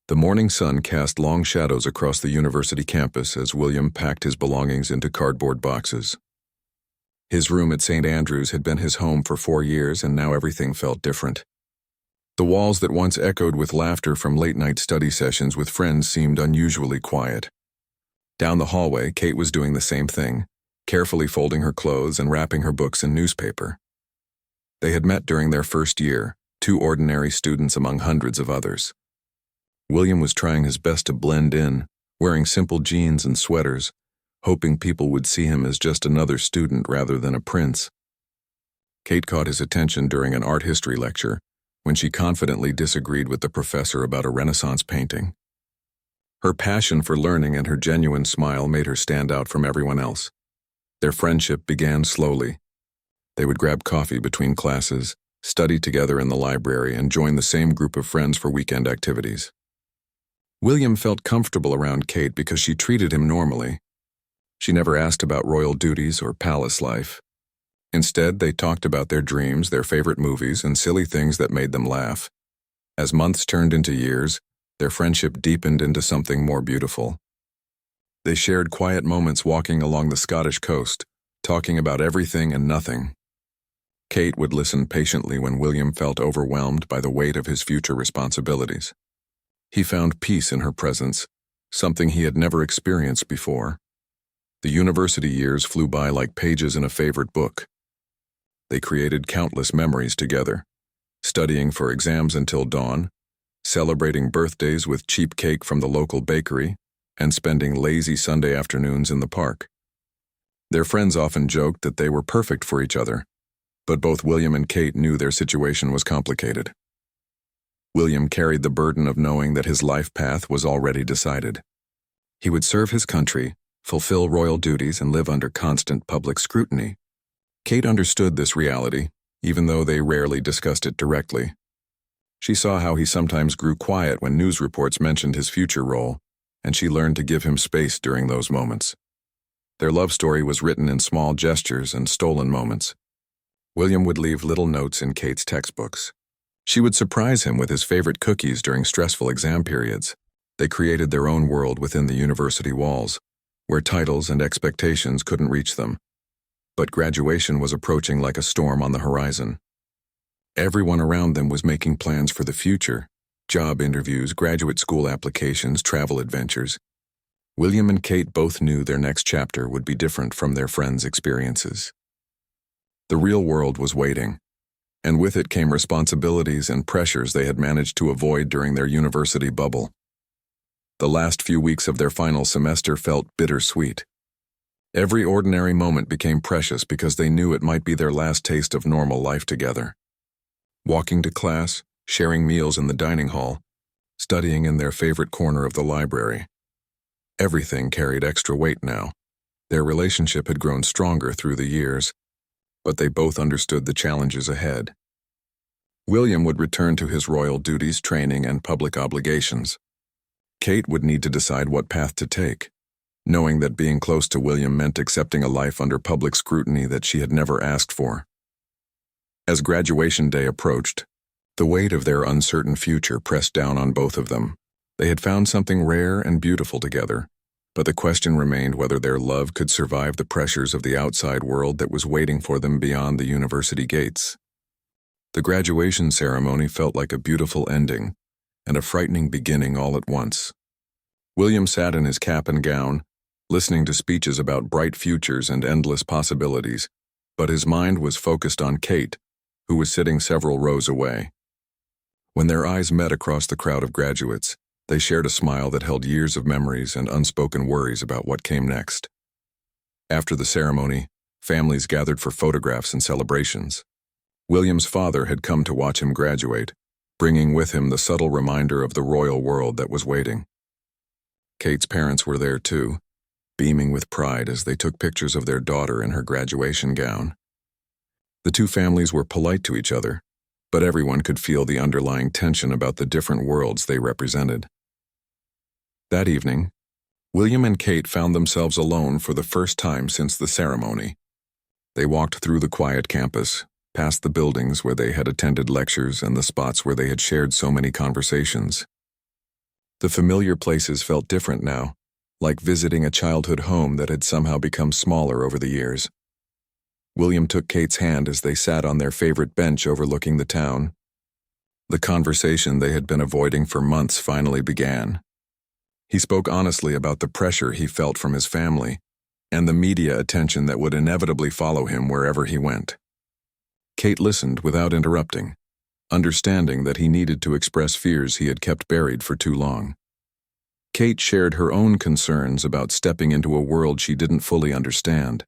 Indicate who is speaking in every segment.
Speaker 1: The morning sun cast long shadows across the university campus as William packed his belongings into cardboard boxes. His room at St. Andrews had been his home for 4 years, and now everything felt different. The walls that once echoed with laughter from late-night study sessions with friends seemed unusually quiet. Down the hallway, Kate was doing the same thing, carefully folding her clothes and wrapping her books in newspaper. They had met during their first year, 2 ordinary students among hundreds of others. William was trying his best to blend in, wearing simple jeans and sweaters, hoping people would see him as just another student rather than a prince. Kate caught his attention during an art history lecture when she confidently disagreed with the professor about a Renaissance painting. Her passion for learning and her genuine smile made her stand out from everyone else. Their friendship began slowly. They would grab coffee between classes, study together in the library, and join the same group of friends for weekend activities. William felt comfortable around Kate because she treated him normally. She never asked about royal duties or palace life. Instead, they talked about their dreams, their favorite movies, and silly things that made them laugh. As months turned into years, their friendship deepened into something more beautiful. They shared quiet moments walking along the Scottish coast, talking about everything and nothing. Kate would listen patiently when William felt overwhelmed by the weight of his future responsibilities. He found peace in her presence, something he had never experienced before. The university years flew by like pages in a favorite book. They created countless memories together, studying for exams until dawn, celebrating birthdays with cheap cake from the local bakery, and spending lazy Sunday afternoons in the park. Their friends often joked that they were perfect for each other, but both William and Kate knew their situation was complicated. William carried the burden of knowing that his life path was already decided. He would serve his country, fulfill royal duties, and live under constant public scrutiny. Kate understood this reality, even though they rarely discussed it directly. She saw how he sometimes grew quiet when news reports mentioned his future role, and she learned to give him space during those moments. Their love story was written in small gestures and stolen moments. William would leave little notes in Kate's textbooks. She would surprise him with his favorite cookies during stressful exam periods. They created their own world within the university walls, where titles and expectations couldn't reach them. But graduation was approaching like a storm on the horizon. Everyone around them was making plans for the future: job interviews, graduate school applications, travel adventures. William and Kate both knew their next chapter would be different from their friends' experiences. The real world was waiting, and with it came responsibilities and pressures they had managed to avoid during their university bubble. The last few weeks of their final semester felt bittersweet. Every ordinary moment became precious because they knew it might be their last taste of normal life together. Walking to class, sharing meals in the dining hall, studying in their favorite corner of the library. Everything carried extra weight now. Their relationship had grown stronger through the years, but they both understood the challenges ahead. William would return to his royal duties, training, and public obligations. Kate would need to decide what path to take, knowing that being close to William meant accepting a life under public scrutiny that she had never asked for. As graduation day approached, the weight of their uncertain future pressed down on both of them. They had found something rare and beautiful together, but the question remained whether their love could survive the pressures of the outside world that was waiting for them beyond the university gates. The graduation ceremony felt like a beautiful ending and a frightening beginning all at once. William sat in his cap and gown, listening to speeches about bright futures and endless possibilities, but his mind was focused on Kate, who was sitting several rows away. When their eyes met across the crowd of graduates, they shared a smile that held years of memories and unspoken worries about what came next. After the ceremony, families gathered for photographs and celebrations. William's father had come to watch him graduate, bringing with him the subtle reminder of the royal world that was waiting. Kate's parents were there too, beaming with pride as they took pictures of their daughter in her graduation gown. The two families were polite to each other, but everyone could feel the underlying tension about the different worlds they represented. That evening, William and Kate found themselves alone for the first time since the ceremony. They walked through the quiet campus, past the buildings where they had attended lectures and the spots where they had shared so many conversations. The familiar places felt different now, like visiting a childhood home that had somehow become smaller over the years. William took Kate's hand as they sat on their favorite bench overlooking the town. The conversation they had been avoiding for months finally began. He spoke honestly about the pressure he felt from his family and the media attention that would inevitably follow him wherever he went. Kate listened without interrupting, understanding that he needed to express fears he had kept buried for too long. Kate shared her own concerns about stepping into a world she didn't fully understand.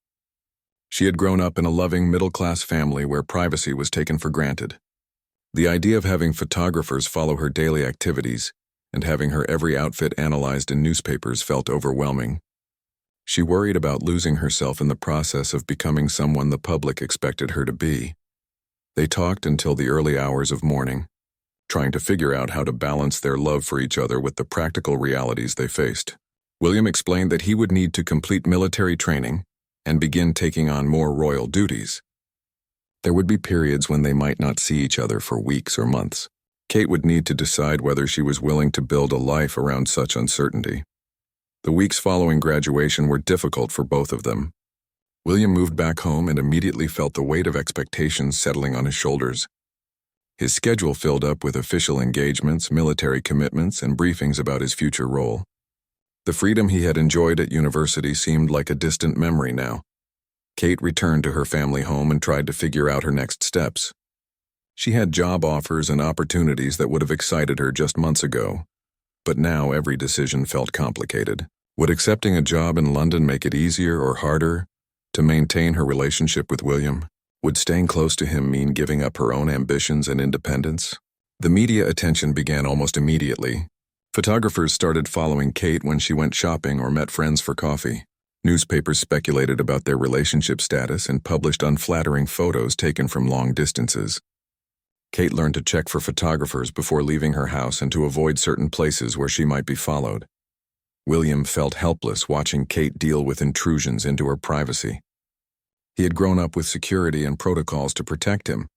Speaker 1: She had grown up in a loving middle-class family where privacy was taken for granted. The idea of having photographers follow her daily activities and having her every outfit analyzed in newspapers felt overwhelming. She worried about losing herself in the process of becoming someone the public expected her to be. They talked until the early hours of morning, trying to figure out how to balance their love for each other with the practical realities they faced. William explained that he would need to complete military training and begin taking on more royal duties. There would be periods when they might not see each other for weeks or months. Kate would need to decide whether she was willing to build a life around such uncertainty. The weeks following graduation were difficult for both of them. William moved back home and immediately felt the weight of expectations settling on his shoulders. His schedule filled up with official engagements, military commitments, and briefings about his future role. The freedom he had enjoyed at university seemed like a distant memory now. Kate returned to her family home and tried to figure out her next steps. She had job offers and opportunities that would have excited her just months ago, but now every decision felt complicated. Would accepting a job in London make it easier or harder to maintain her relationship with William? Would staying close to him mean giving up her own ambitions and independence? The media attention began almost immediately. Photographers started following Kate when she went shopping or met friends for coffee. Newspapers speculated about their relationship status and published unflattering photos taken from long distances. Kate learned to check for photographers before leaving her house and to avoid certain places where she might be followed. William felt helpless watching Kate deal with intrusions into her privacy. He had grown up with security and protocols to protect him,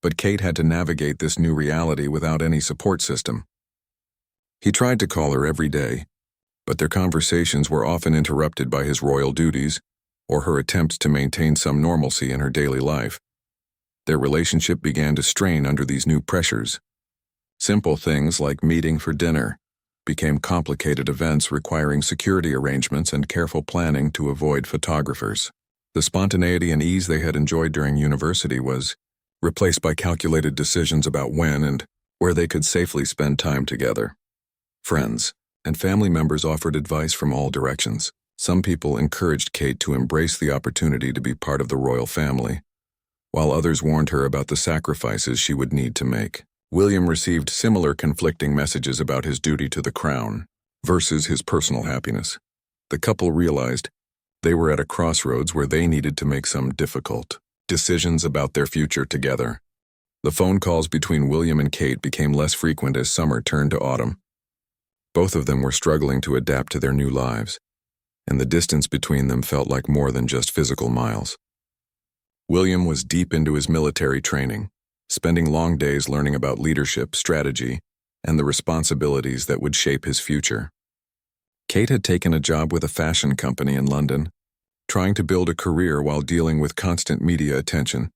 Speaker 1: but Kate had to navigate this new reality without any support system. He tried to call her every day, but their conversations were often interrupted by his royal duties or her attempts to maintain some normalcy in her daily life. Their relationship began to strain under these new pressures. Simple things like meeting for dinner became complicated events requiring security arrangements and careful planning to avoid photographers. The spontaneity and ease they had enjoyed during university was replaced by calculated decisions about when and where they could safely spend time together. Friends and family members offered advice from all directions. Some people encouraged Kate to embrace the opportunity to be part of the royal family, while others warned her about the sacrifices she would need to make. William received similar conflicting messages about his duty to the crown versus his personal happiness. The couple realized they were at a crossroads where they needed to make some difficult decisions about their future together. The phone calls between William and Kate became less frequent as summer turned to autumn. Both of them were struggling to adapt to their new lives, and the distance between them felt like more than just physical miles. William was deep into his military training, spending long days learning about leadership, strategy, and the responsibilities that would shape his future. Kate had taken a job with a fashion company in London, trying to build a career while dealing with constant media attention.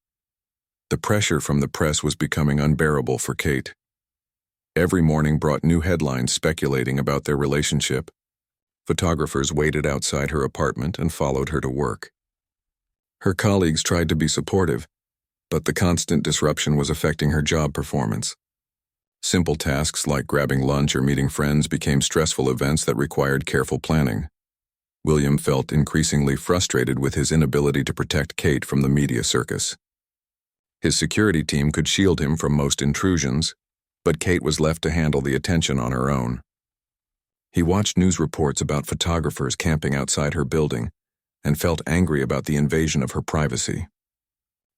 Speaker 1: The pressure from the press was becoming unbearable for Kate. Every morning brought new headlines speculating about their relationship. Photographers waited outside her apartment and followed her to work. Her colleagues tried to be supportive, but the constant disruption was affecting her job performance. Simple tasks like grabbing lunch or meeting friends became stressful events that required careful planning. William felt increasingly frustrated with his inability to protect Kate from the media circus. His security team could shield him from most intrusions, but Kate was left to handle the attention on her own. He watched news reports about photographers camping outside her building and felt angry about the invasion of her privacy.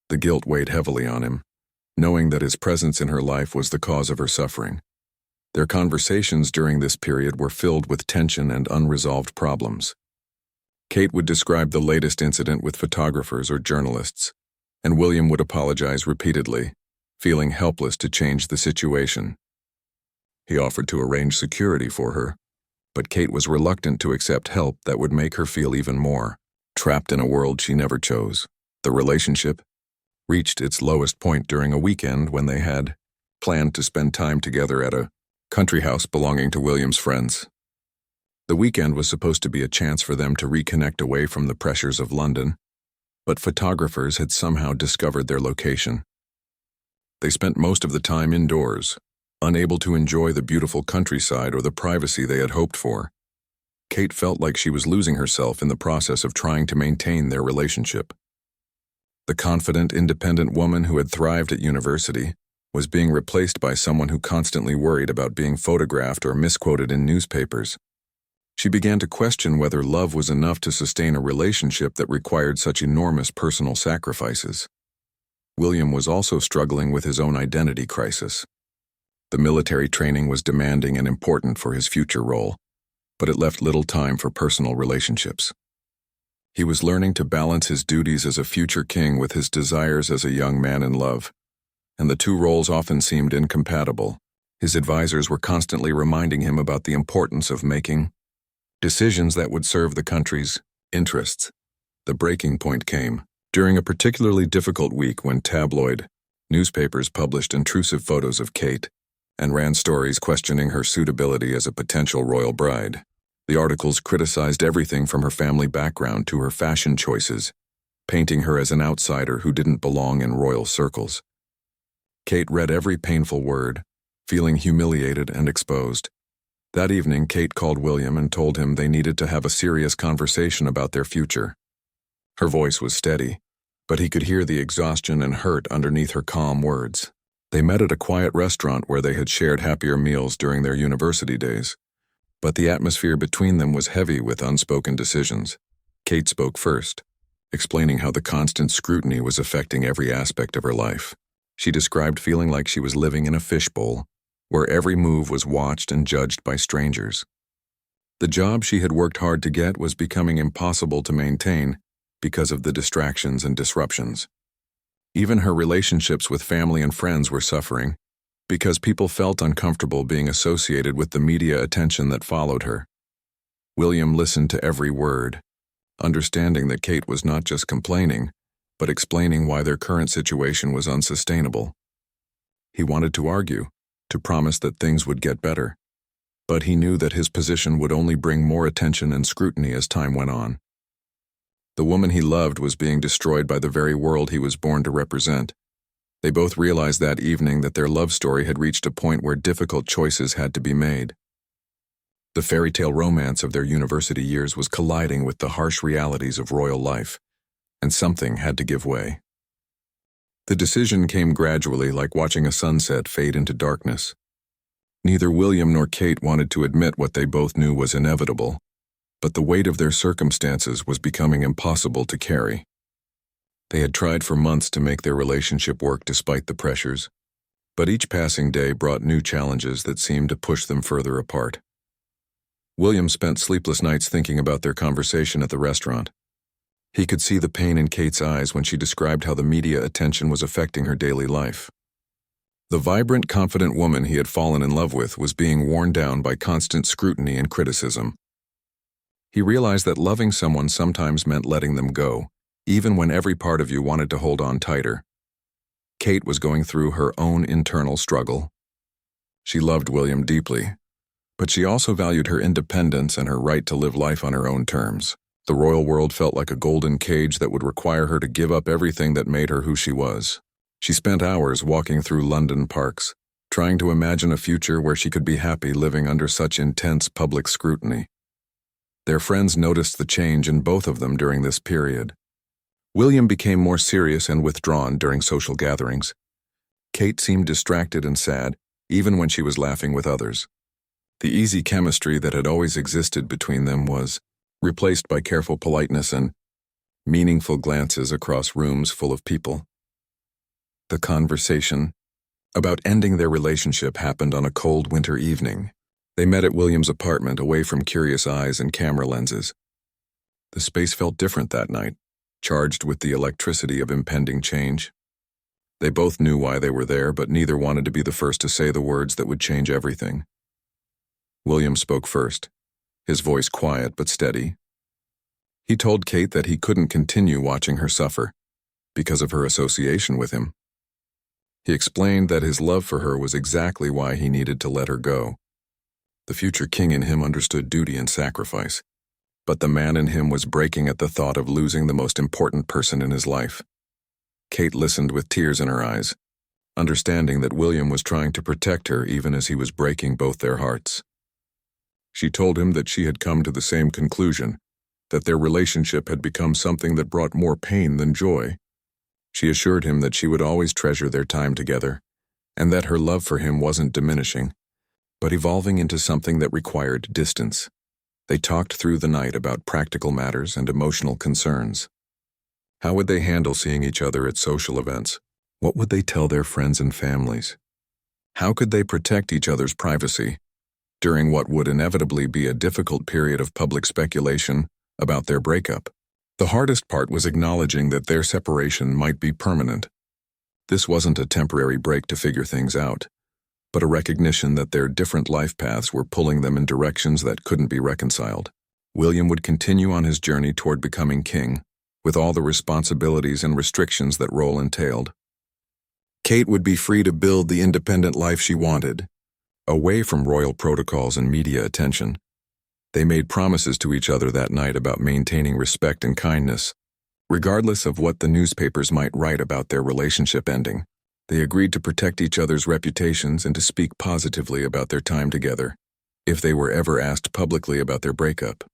Speaker 1: The guilt weighed heavily on him, knowing that his presence in her life was the cause of her suffering. Their conversations during this period were filled with tension and unresolved problems. Kate would describe the latest incident with photographers or journalists, and William would apologize repeatedly, feeling helpless to change the situation. He offered to arrange security for her, but Kate was reluctant to accept help that would make her feel even more trapped in a world she never chose. The relationship reached its lowest point during a weekend when they had planned to spend time together at a country house belonging to William's friends. The weekend was supposed to be a chance for them to reconnect away from the pressures of London, but photographers had somehow discovered their location. They spent most of the time indoors, unable to enjoy the beautiful countryside or the privacy they had hoped for. Kate felt like she was losing herself in the process of trying to maintain their relationship. The confident, independent woman who had thrived at university was being replaced by someone who constantly worried about being photographed or misquoted in newspapers. She began to question whether love was enough to sustain a relationship that required such enormous personal sacrifices. William was also struggling with his own identity crisis. The military training was demanding and important for his future role, but it left little time for personal relationships. He was learning to balance his duties as a future king with his desires as a young man in love, and the two roles often seemed incompatible. His advisors were constantly reminding him about the importance of making decisions that would serve the country's interests. The breaking point came during a particularly difficult week when tabloid newspapers published intrusive photos of Kate and ran stories questioning her suitability as a potential royal bride. The articles criticized everything from her family background to her fashion choices, painting her as an outsider who didn't belong in royal circles. Kate read every painful word, feeling humiliated and exposed. That evening, Kate called William and told him they needed to have a serious conversation about their future. Her voice was steady, but he could hear the exhaustion and hurt underneath her calm words. They met at a quiet restaurant where they had shared happier meals during their university days, but the atmosphere between them was heavy with unspoken decisions. Kate spoke first, explaining how the constant scrutiny was affecting every aspect of her life. She described feeling like she was living in a fishbowl, where every move was watched and judged by strangers. The job she had worked hard to get was becoming impossible to maintain because of the distractions and disruptions. Even her relationships with family and friends were suffering because people felt uncomfortable being associated with the media attention that followed her. William listened to every word, understanding that Kate was not just complaining, but explaining why their current situation was unsustainable. He wanted to argue, to promise that things would get better, but he knew that his position would only bring more attention and scrutiny as time went on. The woman he loved was being destroyed by the very world he was born to represent. They both realized that evening that their love story had reached a point where difficult choices had to be made. The fairy tale romance of their university years was colliding with the harsh realities of royal life, and something had to give way. The decision came gradually, like watching a sunset fade into darkness. Neither William nor Kate wanted to admit what they both knew was inevitable, but the weight of their circumstances was becoming impossible to carry. They had tried for months to make their relationship work despite the pressures, but each passing day brought new challenges that seemed to push them further apart. William spent sleepless nights thinking about their conversation at the restaurant. He could see the pain in Kate's eyes when she described how the media attention was affecting her daily life. The vibrant, confident woman he had fallen in love with was being worn down by constant scrutiny and criticism. He realized that loving someone sometimes meant letting them go, even when every part of you wanted to hold on tighter. Kate was going through her own internal struggle. She loved William deeply, but she also valued her independence and her right to live life on her own terms. The royal world felt like a golden cage that would require her to give up everything that made her who she was. She spent hours walking through London parks, trying to imagine a future where she could be happy living under such intense public scrutiny. Their friends noticed the change in both of them during this period. William became more serious and withdrawn during social gatherings. Kate seemed distracted and sad, even when she was laughing with others. The easy chemistry that had always existed between them was replaced by careful politeness and meaningful glances across rooms full of people. The conversation about ending their relationship happened on a cold winter evening. They met at William's apartment, away from curious eyes and camera lenses. The space felt different that night, charged with the electricity of impending change. They both knew why they were there, but neither wanted to be the first to say the words that would change everything. William spoke first, his voice quiet but steady. He told Kate that he couldn't continue watching her suffer because of her association with him. He explained that his love for her was exactly why he needed to let her go. The future king in him understood duty and sacrifice, but the man in him was breaking at the thought of losing the most important person in his life. Kate listened with tears in her eyes, understanding that William was trying to protect her even as he was breaking both their hearts. She told him that she had come to the same conclusion, that their relationship had become something that brought more pain than joy. She assured him that she would always treasure their time together, and that her love for him wasn't diminishing, but evolving into something that required distance. They talked through the night about practical matters and emotional concerns. How would they handle seeing each other at social events? What would they tell their friends and families? How could they protect each other's privacy during what would inevitably be a difficult period of public speculation about their breakup? The hardest part was acknowledging that their separation might be permanent. This wasn't a temporary break to figure things out, but a recognition that their different life paths were pulling them in directions that couldn't be reconciled. William would continue on his journey toward becoming king, with all the responsibilities and restrictions that role entailed. Kate would be free to build the independent life she wanted, away from royal protocols and media attention. They made promises to each other that night about maintaining respect and kindness, regardless of what the newspapers might write about their relationship ending. They agreed to protect each other's reputations and to speak positively about their time together, if they were ever asked publicly about their breakup.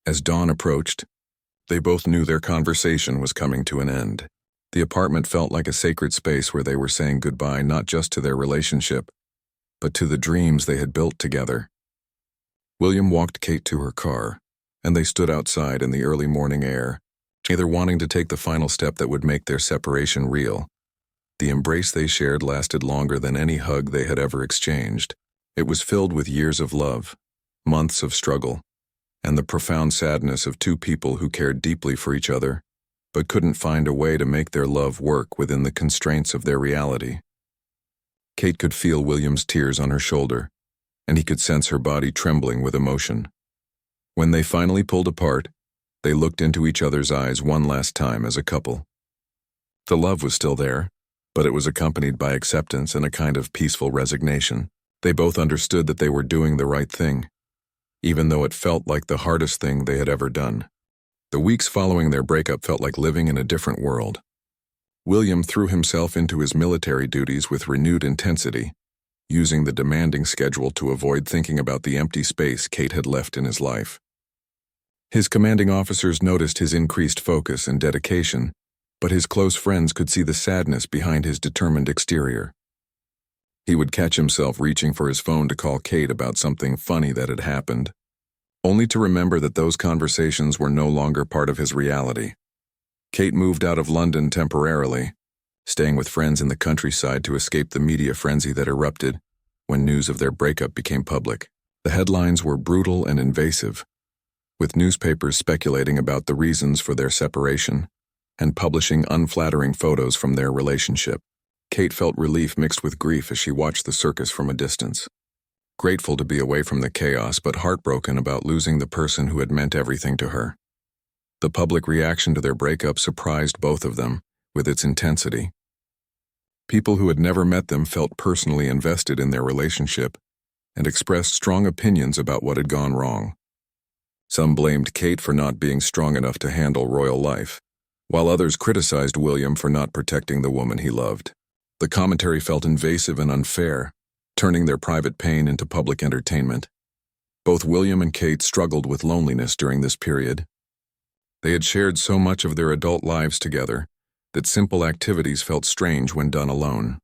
Speaker 1: As dawn approached, they both knew their conversation was coming to an end. The apartment felt like a sacred space where they were saying goodbye not just to their relationship, but to the dreams they had built together. William walked Kate to her car, and they stood outside in the early morning air, neither wanting to take the final step that would make their separation real. The embrace they shared lasted longer than any hug they had ever exchanged. It was filled with years of love, months of struggle, and the profound sadness of two people who cared deeply for each other, but couldn't find a way to make their love work within the constraints of their reality. Kate could feel William's tears on her shoulder, and he could sense her body trembling with emotion. When they finally pulled apart, they looked into each other's eyes one last time as a couple. The love was still there, but it was accompanied by acceptance and a kind of peaceful resignation. They both understood that they were doing the right thing, even though it felt like the hardest thing they had ever done. The weeks following their breakup felt like living in a different world. William threw himself into his military duties with renewed intensity, using the demanding schedule to avoid thinking about the empty space Kate had left in his life. His commanding officers noticed his increased focus and dedication, but his close friends could see the sadness behind his determined exterior. He would catch himself reaching for his phone to call Kate about something funny that had happened, only to remember that those conversations were no longer part of his reality. Kate moved out of London temporarily, staying with friends in the countryside to escape the media frenzy that erupted when news of their breakup became public. The headlines were brutal and invasive, with newspapers speculating about the reasons for their separation and publishing unflattering photos from their relationship. Kate felt relief mixed with grief as she watched the circus from a distance, grateful to be away from the chaos but heartbroken about losing the person who had meant everything to her. The public reaction to their breakup surprised both of them with its intensity. People who had never met them felt personally invested in their relationship and expressed strong opinions about what had gone wrong. Some blamed Kate for not being strong enough to handle royal life, while others criticized William for not protecting the woman he loved. The commentary felt invasive and unfair, turning their private pain into public entertainment. Both William and Kate struggled with loneliness during this period. They had shared so much of their adult lives together that simple activities felt strange when done alone.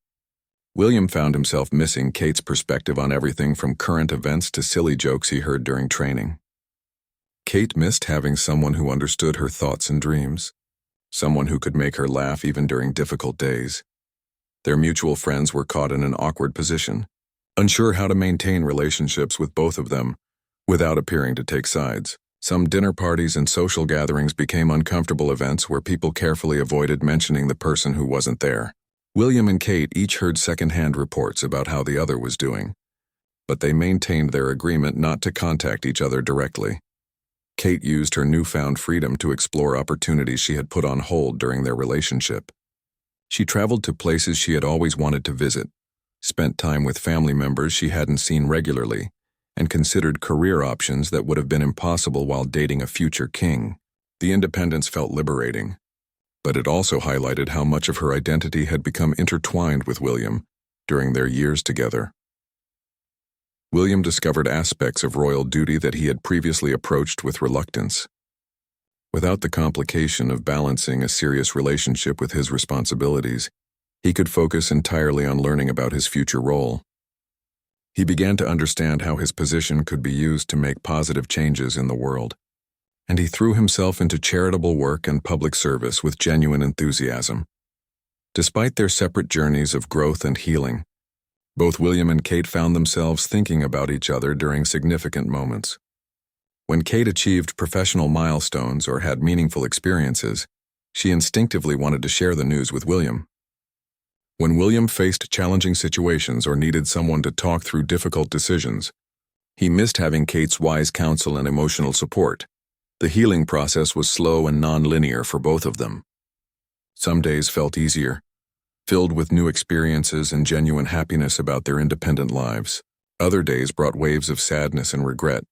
Speaker 1: William found himself missing Kate's perspective on everything from current events to silly jokes he heard during training. Kate missed having someone who understood her thoughts and dreams, someone who could make her laugh even during difficult days. Their mutual friends were caught in an awkward position, unsure how to maintain relationships with both of them without appearing to take sides. Some dinner parties and social gatherings became uncomfortable events where people carefully avoided mentioning the person who wasn't there. William and Kate each heard secondhand reports about how the other was doing, but they maintained their agreement not to contact each other directly. Kate used her newfound freedom to explore opportunities she had put on hold during their relationship. She traveled to places she had always wanted to visit, spent time with family members she hadn't seen regularly, and considered career options that would have been impossible while dating a future king. The independence felt liberating, but it also highlighted how much of her identity had become intertwined with William during their years together. William discovered aspects of royal duty that he had previously approached with reluctance. Without the complication of balancing a serious relationship with his responsibilities, he could focus entirely on learning about his future role. He began to understand how his position could be used to make positive changes in the world, and he threw himself into charitable work and public service with genuine enthusiasm. Despite their separate journeys of growth and healing, both William and Kate found themselves thinking about each other during significant moments. When Kate achieved professional milestones or had meaningful experiences, she instinctively wanted to share the news with William. When William faced challenging situations or needed someone to talk through difficult decisions, he missed having Kate's wise counsel and emotional support. The healing process was slow and non-linear for both of them. Some days felt easier, filled with new experiences and genuine happiness about their independent lives. Other days brought waves of sadness and regret,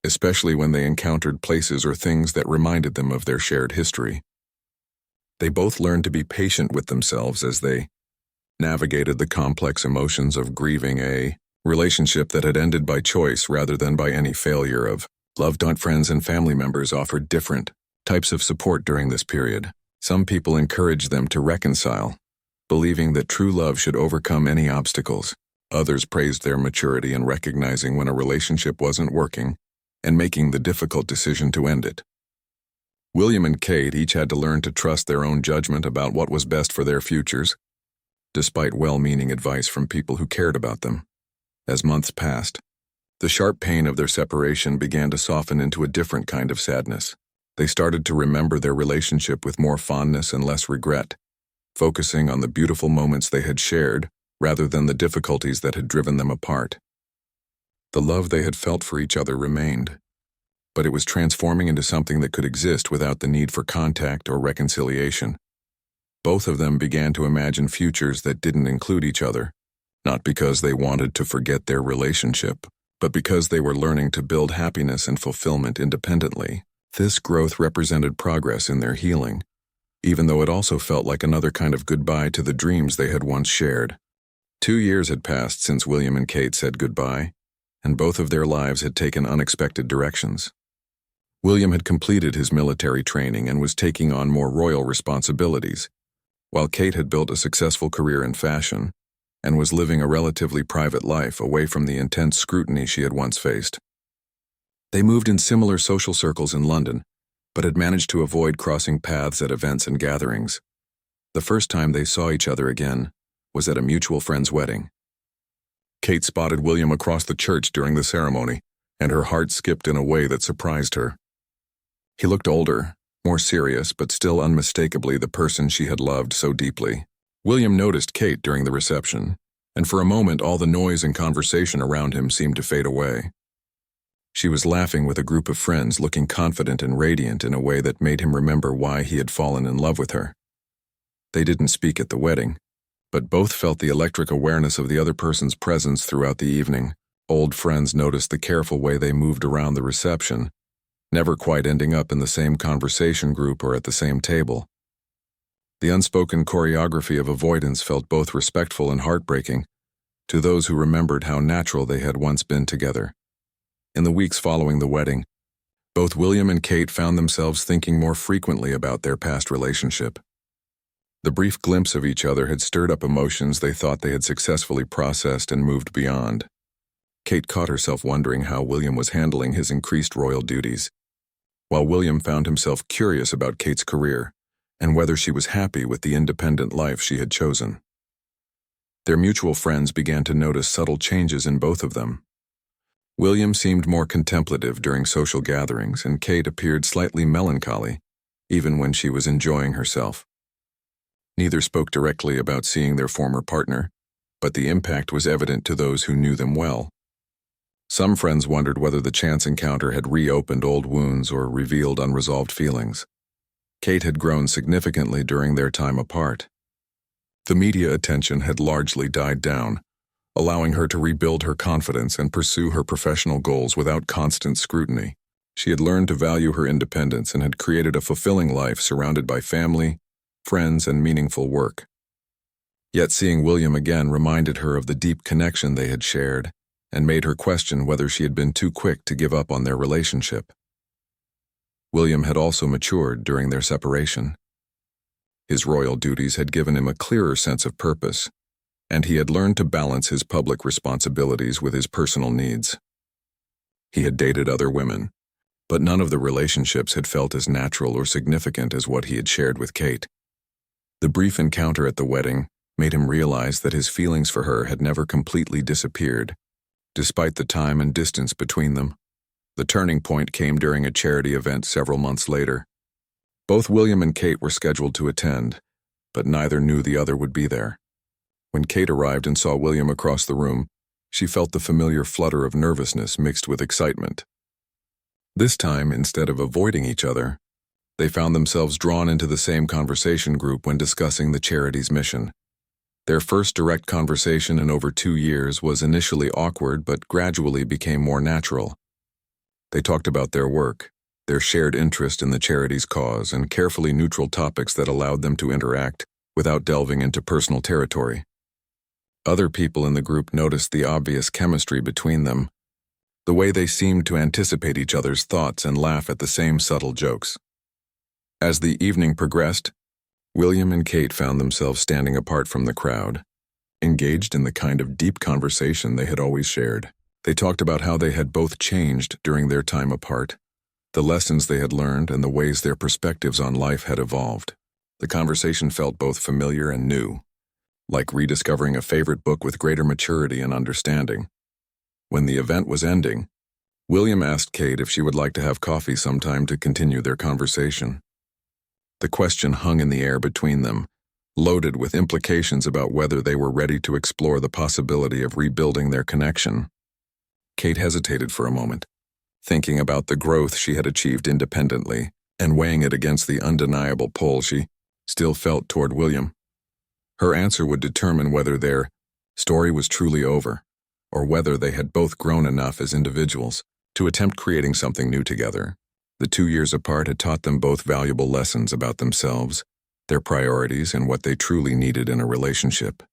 Speaker 1: especially when they encountered places or things that reminded them of their shared history. They both learned to be patient with themselves as they navigated the complex emotions of grieving a relationship that had ended by choice rather than by any failure of love. Friends and family members offered different types of support during this period. Some people encouraged them to reconcile, believing that true love should overcome any obstacles. Others praised their maturity in recognizing when a relationship wasn't working and making the difficult decision to end it. William and Kate each had to learn to trust their own judgment about what was best for their futures, despite well-meaning advice from people who cared about them. As months passed, the sharp pain of their separation began to soften into a different kind of sadness. They started to remember their relationship with more fondness and less regret, focusing on the beautiful moments they had shared rather than the difficulties that had driven them apart. The love they had felt for each other remained, but it was transforming into something that could exist without the need for contact or reconciliation. Both of them began to imagine futures that didn't include each other, not because they wanted to forget their relationship, but because they were learning to build happiness and fulfillment independently. This growth represented progress in their healing, even though it also felt like another kind of goodbye to the dreams they had once shared. 2 years had passed since William and Kate said goodbye, and both of their lives had taken unexpected directions. William had completed his military training and was taking on more royal responsibilities, while Kate had built a successful career in fashion and was living a relatively private life away from the intense scrutiny she had once faced. They moved in similar social circles in London, but had managed to avoid crossing paths at events and gatherings. The first time they saw each other again was at a mutual friend's wedding. Kate spotted William across the church during the ceremony, and her heart skipped in a way that surprised her. He looked older, more serious, but still unmistakably the person she had loved so deeply. William noticed Kate during the reception, and for a moment all the noise and conversation around him seemed to fade away. She was laughing with a group of friends, looking confident and radiant in a way that made him remember why he had fallen in love with her. They didn't speak at the wedding, but both felt the electric awareness of the other person's presence throughout the evening. Old friends noticed the careful way they moved around the reception, never quite ending up in the same conversation group or at the same table. The unspoken choreography of avoidance felt both respectful and heartbreaking to those who remembered how natural they had once been together. In the weeks following the wedding, both William and Kate found themselves thinking more frequently about their past relationship. The brief glimpse of each other had stirred up emotions they thought they had successfully processed and moved beyond. Kate caught herself wondering how William was handling his increased royal duties, while William found himself curious about Kate's career and whether she was happy with the independent life she had chosen. Their mutual friends began to notice subtle changes in both of them. William seemed more contemplative during social gatherings, and Kate appeared slightly melancholy, even when she was enjoying herself. Neither spoke directly about seeing their former partner, but the impact was evident to those who knew them well. Some friends wondered whether the chance encounter had reopened old wounds or revealed unresolved feelings. Kate had grown significantly during their time apart. The media attention had largely died down, allowing her to rebuild her confidence and pursue her professional goals without constant scrutiny. She had learned to value her independence and had created a fulfilling life surrounded by family, friends, and meaningful work. Yet seeing William again reminded her of the deep connection they had shared and made her question whether she had been too quick to give up on their relationship. William had also matured during their separation. His royal duties had given him a clearer sense of purpose, and he had learned to balance his public responsibilities with his personal needs. He had dated other women, but none of the relationships had felt as natural or significant as what he had shared with Kate. The brief encounter at the wedding made him realize that his feelings for her had never completely disappeared, despite the time and distance between them. The turning point came during a charity event several months later. Both William and Kate were scheduled to attend, but neither knew the other would be there. When Kate arrived and saw William across the room, she felt the familiar flutter of nervousness mixed with excitement. This time, instead of avoiding each other, they found themselves drawn into the same conversation group when discussing the charity's mission. Their first direct conversation in over 2 years was initially awkward but gradually became more natural. They talked about their work, their shared interest in the charity's cause, and carefully neutral topics that allowed them to interact without delving into personal territory. Other people in the group noticed the obvious chemistry between them, the way they seemed to anticipate each other's thoughts and laugh at the same subtle jokes. As the evening progressed, William and Kate found themselves standing apart from the crowd, engaged in the kind of deep conversation they had always shared. They talked about how they had both changed during their time apart, the lessons they had learned, and the ways their perspectives on life had evolved. The conversation felt both familiar and new, like rediscovering a favorite book with greater maturity and understanding. When the event was ending, William asked Kate if she would like to have coffee sometime to continue their conversation. The question hung in the air between them, loaded with implications about whether they were ready to explore the possibility of rebuilding their connection. Kate hesitated for a moment, thinking about the growth she had achieved independently and weighing it against the undeniable pull she still felt toward William. Her answer would determine whether their story was truly over, or whether they had both grown enough as individuals to attempt creating something new together. The 2 years apart had taught them both valuable lessons about themselves, their priorities, and what they truly needed in a relationship.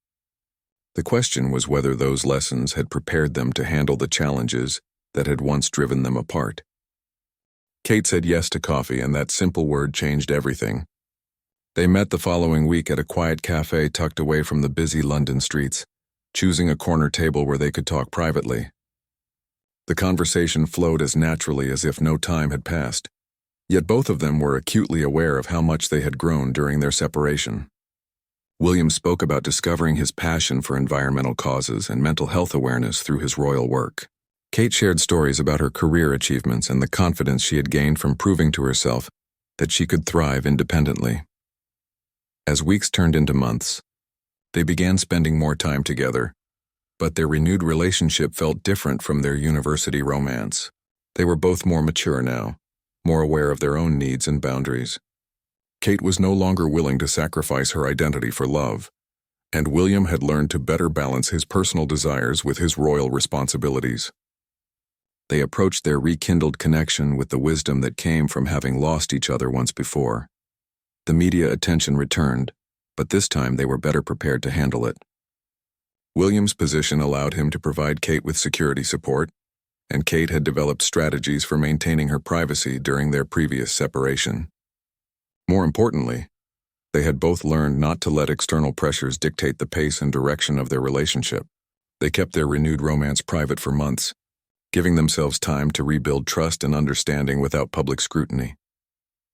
Speaker 1: The question was whether those lessons had prepared them to handle the challenges that had once driven them apart. Kate said yes to coffee, and that simple word changed everything. They met the following week at a quiet cafe tucked away from the busy London streets, choosing a corner table where they could talk privately. The conversation flowed as naturally as if no time had passed, yet both of them were acutely aware of how much they had grown during their separation. William spoke about discovering his passion for environmental causes and mental health awareness through his royal work. Kate shared stories about her career achievements and the confidence she had gained from proving to herself that she could thrive independently. As weeks turned into months, they began spending more time together, but their renewed relationship felt different from their university romance. They were both more mature now, more aware of their own needs and boundaries. Kate was no longer willing to sacrifice her identity for love, and William had learned to better balance his personal desires with his royal responsibilities. They approached their rekindled connection with the wisdom that came from having lost each other once before. The media attention returned, but this time they were better prepared to handle it. William's position allowed him to provide Kate with security support, and Kate had developed strategies for maintaining her privacy during their previous separation. More importantly, they had both learned not to let external pressures dictate the pace and direction of their relationship. They kept their renewed romance private for months, giving themselves time to rebuild trust and understanding without public scrutiny.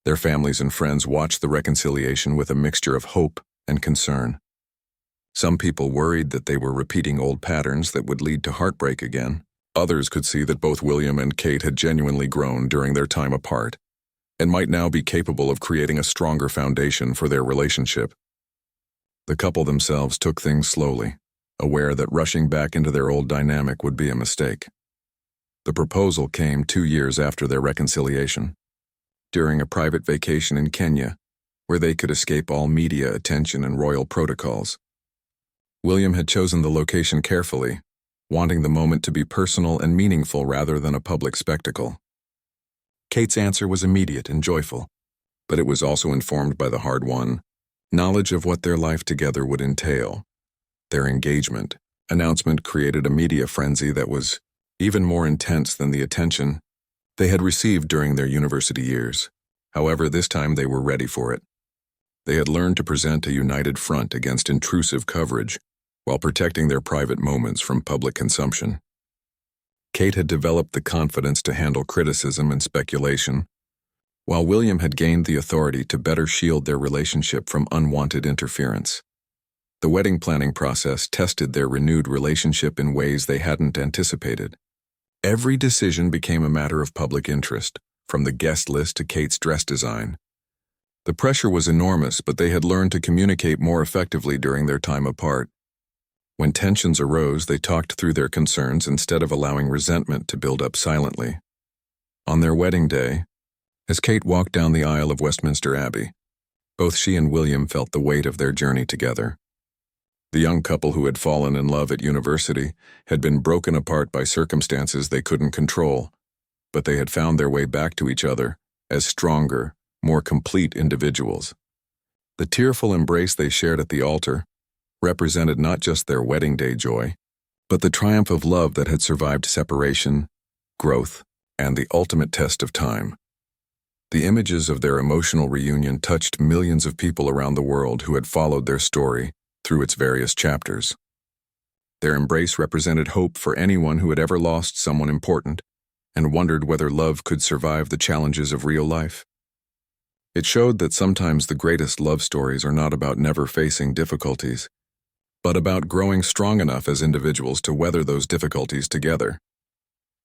Speaker 1: Their families and friends watched the reconciliation with a mixture of hope and concern. Some people worried that they were repeating old patterns that would lead to heartbreak again. Others could see that both William and Kate had genuinely grown during their time apart, and might now be capable of creating a stronger foundation for their relationship. The couple themselves took things slowly, aware that rushing back into their old dynamic would be a mistake. The proposal came 2 years after their reconciliation, during a private vacation in Kenya, where they could escape all media attention and royal protocols. William had chosen the location carefully, wanting the moment to be personal and meaningful rather than a public spectacle. Kate's answer was immediate and joyful, but it was also informed by the hard-won knowledge of what their life together would entail. Their engagement announcement created a media frenzy that was even more intense than the attention they had received during their university years. However, this time they were ready for it. They had learned to present a united front against intrusive coverage while protecting their private moments from public consumption. Kate had developed the confidence to handle criticism and speculation, while William had gained the authority to better shield their relationship from unwanted interference. The wedding planning process tested their renewed relationship in ways they hadn't anticipated. Every decision became a matter of public interest, from the guest list to Kate's dress design. The pressure was enormous, but they had learned to communicate more effectively during their time apart. When tensions arose, they talked through their concerns instead of allowing resentment to build up silently. On their wedding day, as Kate walked down the aisle of Westminster Abbey, both she and William felt the weight of their journey together. The young couple who had fallen in love at university had been broken apart by circumstances they couldn't control, but they had found their way back to each other as stronger, more complete individuals. The tearful embrace they shared at the altar represented not just their wedding day joy, but the triumph of love that had survived separation, growth, and the ultimate test of time. The images of their emotional reunion touched millions of people around the world who had followed their story through its various chapters. Their embrace represented hope for anyone who had ever lost someone important and wondered whether love could survive the challenges of real life. It showed that sometimes the greatest love stories are not about never facing difficulties, but about growing strong enough as individuals to weather those difficulties together.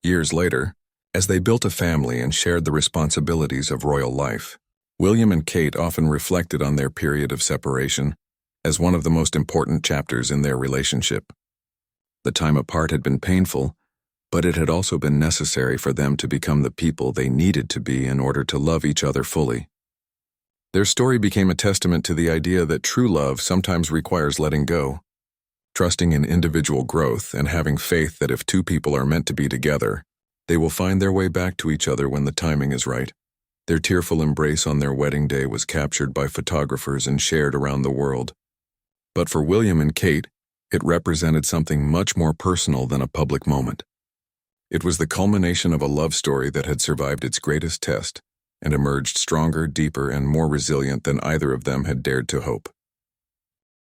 Speaker 1: Years later, as they built a family and shared the responsibilities of royal life, William and Kate often reflected on their period of separation as one of the most important chapters in their relationship. The time apart had been painful, but it had also been necessary for them to become the people they needed to be in order to love each other fully. Their story became a testament to the idea that true love sometimes requires letting go, trusting in individual growth, and having faith that if two people are meant to be together, they will find their way back to each other when the timing is right. Their tearful embrace on their wedding day was captured by photographers and shared around the world. But for William and Kate, it represented something much more personal than a public moment. It was the culmination of a love story that had survived its greatest test and emerged stronger, deeper, and more resilient than either of them had dared to hope.